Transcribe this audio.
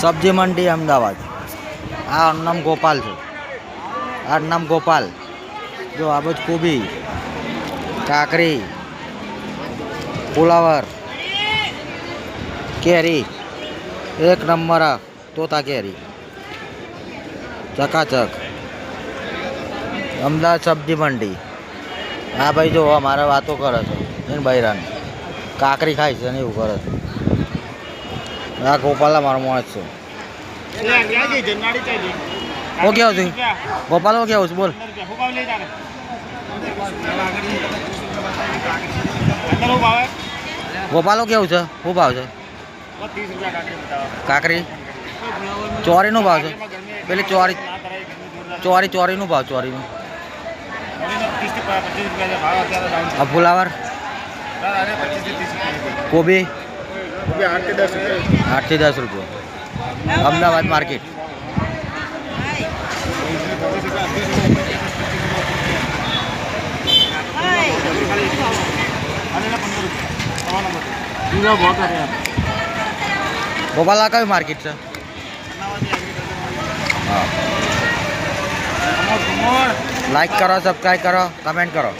સબ્જી મંડી અમદાવાદ. આ નામ ગોપાલ છે. આ નામ ગોપાલ. જો આ બધું કોબી, કાકરી, ફુલાવર, કેરી, એક નંબર તોતા કેરી, ચકાચક. અમદાવાદ સબ્જી મંડી. હા ભાઈ જો મારે વાતો કરે છે એને બૈરાન કાકરી ખાય છે ને એવું કરે છે. આ ગોપાલા મારો મોજ છે. ઓ કેવું છે ગોપાલ? ઓ કેવું છે બોલ? ગોપાલો કેવું છે? શું ભાવ છે કાકરી? ચોરીનો ભાવ છે? પેલી ચોરીનો ભાવ? ચોરીનો આ ફુલાવર કોબી 8 થી 10 રૂપિયા. અમદાવાદ માર્કેટ. ગોપાલા કયું માર્કેટ છે? લાઈક કરો, સબસ્ક્રાઈબ કરો, કમેન્ટ કરો.